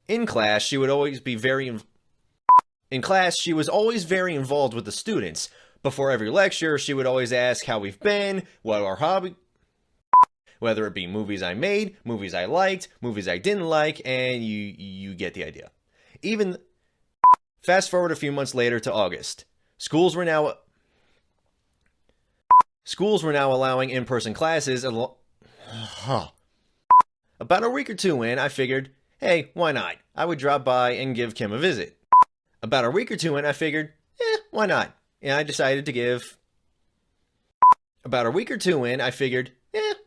In class, she would always be in class, she was always very involved with the students. Before every lecture, she would always ask how we've been, what our hobby, whether it be movies I made, movies I liked, movies I didn't like, and you get the idea. Even fast forward a few months later to August. Schools were now allowing in-person classes. About a week or two in, I figured, hey, why not? I would drop by and give Kim a visit. About a week or two in, I figured, why not? And I decided to give... About a week or two in, I figured,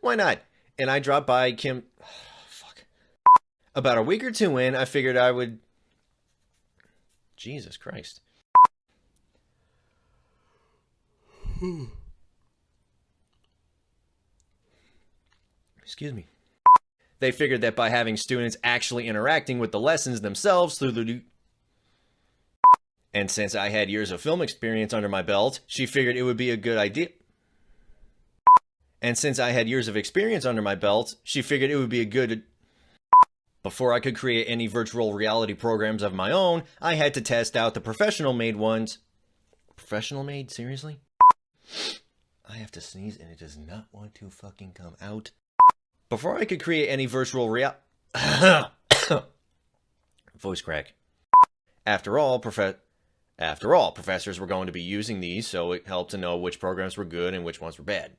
why not? And I dropped by Kim... fuck. About a week or two in, I figured I would... Jesus Christ. Excuse me. They figured that by having students actually interacting with the lessons themselves through the... And since I had years of film experience under my belt, she figured it would be a good idea. Before I could create any virtual reality programs of my own, I had to test out the professional-made ones. Professional-made? Seriously? I have to sneeze and it does not want to fucking come out. Before I could create any virtual voice crack. After all, professors were going to be using these, so it helped to know which programs were good and which ones were bad.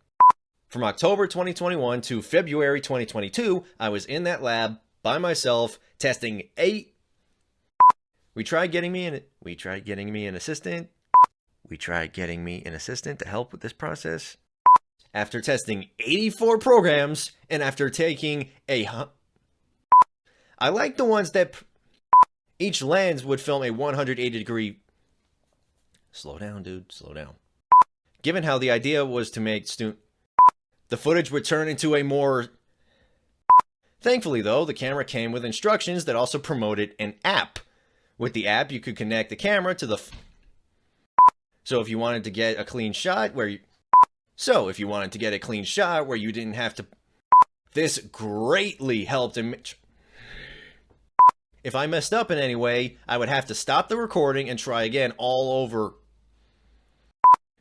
From October 2021 to February 2022, I was in that lab by myself testing We tried getting me an assistant to help with this process. After testing 84 programs and after taking I like the ones that each lens would film a 180-degree... Slow down, dude. Slow down. Given how the idea was to make the footage would turn into a more... Thankfully, though, the camera came with instructions that also promoted an app. With the app, you could connect the camera to the... So if you wanted to get a clean shot where you didn't have to... This greatly helped If I messed up in any way, I would have to stop the recording and try again all over.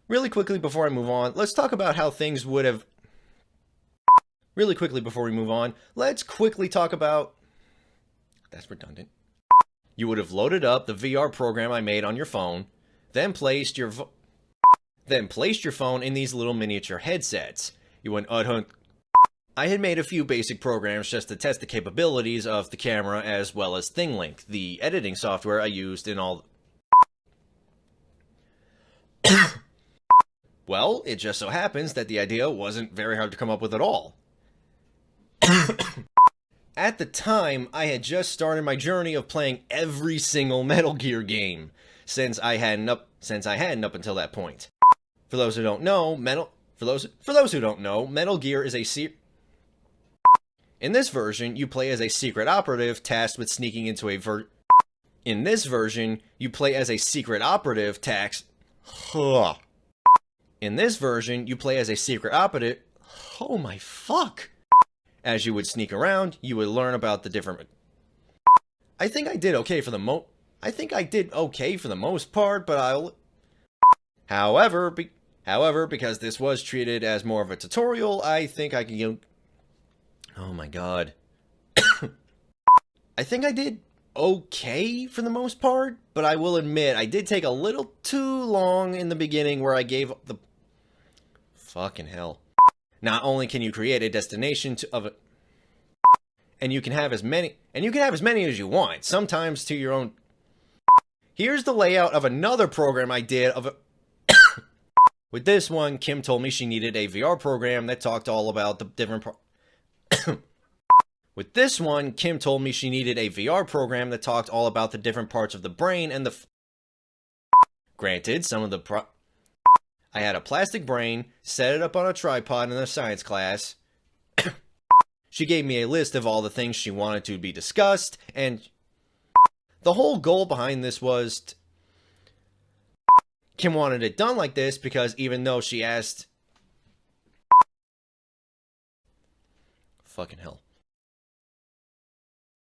Really quickly before I move on, let's talk about how things would have... Really quickly before we move on, let's quickly talk about... That's redundant. You would have loaded up the VR program I made on your phone, then placed your phone in these little miniature headsets. You went I had made a few basic programs just to test the capabilities of the camera as well as ThingLink, the editing software I used in all... Well, it just so happens that the idea wasn't very hard to come up with at all. At the time, I had just started my journey of playing every single Metal Gear game, since I hadn't up until that point. For those who don't know, Metal Gear is a In this version, you play as a secret operative tasked with sneaking into a In this version, you play as a secret operative In this version, you play as a secret operative. Oh my fuck! As you would sneak around, you would learn about the different... I think I did okay for the most part, but However, because this was treated as more of a tutorial, I think I can... Oh my god. I think I did okay for the most part, but I will admit I did take a little too long in the beginning where I gave the... Fucking hell. Not only can you create a destination and you can have as many as you want, sometimes to your own... Here's the layout of another program I did of a... With this one, Kim told me she needed a VR program that talked all about the different With this one, Kim told me she needed a VR program that talked all about the different parts of the brain and the... Granted, some of the I had a plastic brain, set it up on a tripod in a science class. She gave me a list of all the things she wanted to be discussed, and the whole goal behind this was... Kim wanted it done like this because even though she asked... Fucking hell.